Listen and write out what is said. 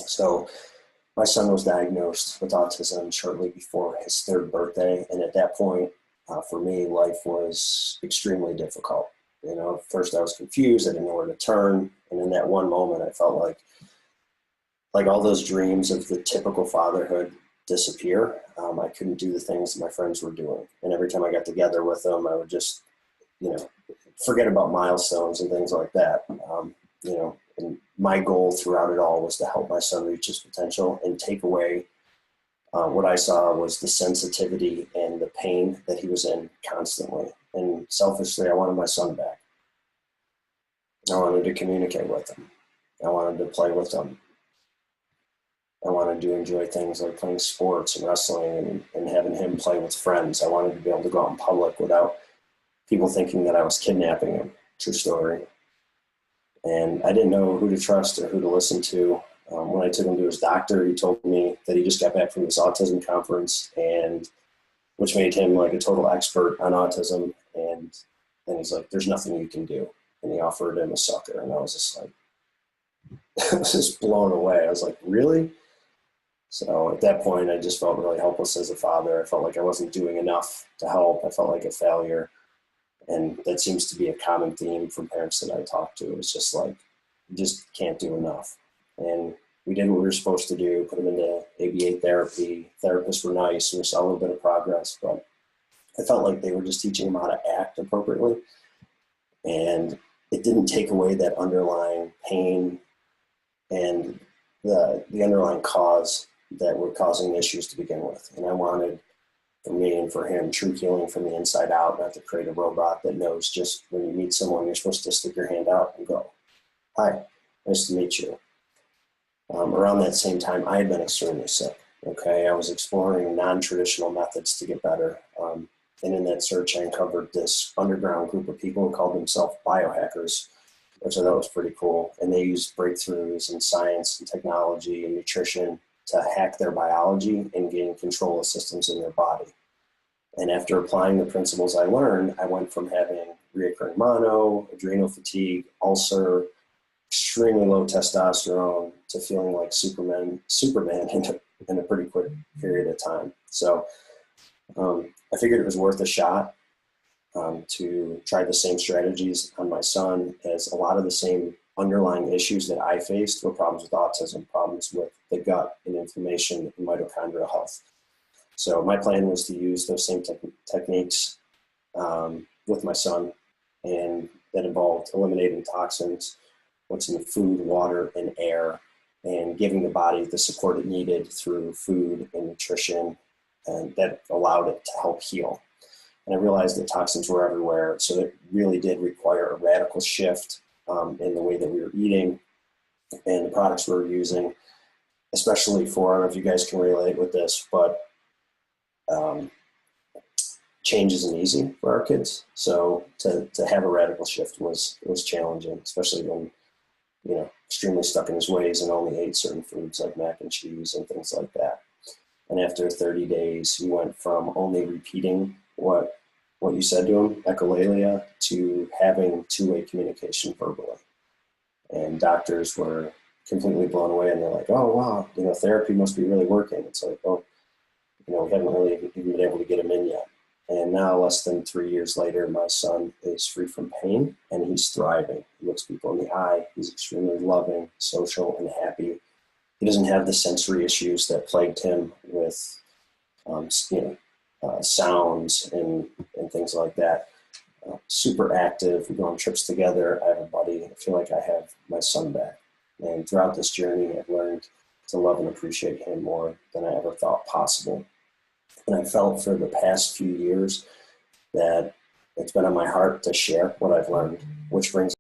So my son was diagnosed with autism shortly before his 3rd birthday. And at that point, for me, life was extremely difficult. You know, first I was confused. I didn't know where to turn. And in that one moment, I felt like all those dreams of the typical fatherhood disappear. I couldn't do the things that my friends were doing. And every time I got together with them, I would just, forget about milestones and things like that. And my goal throughout it all was to help my son reach his potential and take away what I saw was the sensitivity and the pain that he was in constantly. And selfishly, I wanted my son back. I wanted to communicate with him. I wanted to play with him. I wanted to enjoy things like playing sports and wrestling and having him play with friends. I wanted to be able to go out in public without people thinking that I was kidnapping him. True story. And I didn't know who to trust or who to listen to. When I took him to his doctor, he told me that he just got back from this autism conference, and which made him like a total expert on autism. And then he's like, there's nothing you can do. And he offered him a sucker. And I was just like, I was just blown away. I was like, really? So at that point, I just felt really helpless as a father. I felt like I wasn't doing enough to help. I felt like a failure. And that seems to be a common theme from parents that I talk to. It's just like, you just can't do enough. And we did what we were supposed to do, put him into ABA therapy. Therapists were nice, and we saw a little bit of progress, but I felt like they were just teaching him how to act appropriately. And it didn't take away that underlying pain and the underlying cause that were causing issues to begin with. And I wanted, for me and for him, true healing from the inside out, not to create a robot that knows just when you meet someone, you're supposed to stick your hand out and go, hi, nice to meet you. Around that same time, I had been extremely sick. Okay, I was exploring non-traditional methods to get better. And in that search, I uncovered this underground group of people who called themselves biohackers, which I thought was pretty cool. And they used breakthroughs in science and technology and nutrition to hack their biology and gain control of systems in their body. And after applying the principles I learned, I went from having reoccurring mono, adrenal fatigue, ulcer, extremely low testosterone, to feeling like Superman in a pretty quick period of time. So I figured it was worth a shot to try the same strategies on my son, as a lot of the same underlying issues that I faced were problems with autism, problems with the gut and inflammation and mitochondrial health. So my plan was to use those same techniques with my son, and that involved eliminating toxins, what's in the food, water, and air, and giving the body the support it needed through food and nutrition, and that allowed it to help heal. And I realized that toxins were everywhere, so it really did require a radical shift in the way that we were eating and the products we were using, especially for, I don't know if you guys can relate with this, but change isn't easy for our kids. So to have a radical shift was challenging, especially when, extremely stuck in his ways and only ate certain foods like mac and cheese and things like that. And after 30 days, he went from only repeating what you said to him, echolalia, to having two-way communication verbally. And doctors were completely blown away, and they're like, oh, wow, therapy must be really working. It's like, oh, we haven't really even been able to get him in yet. And now, less than 3 years later, my son is free from pain and he's thriving. He looks people in the eye. He's extremely loving, social, and happy. He doesn't have the sensory issues that plagued him with, sounds and things like that. Super active. We go on trips together. I have a buddy. I feel like I have my son back. And throughout this journey, I've learned to love and appreciate him more than I ever thought possible. And I felt for the past few years that it's been on my heart to share what I've learned, which brings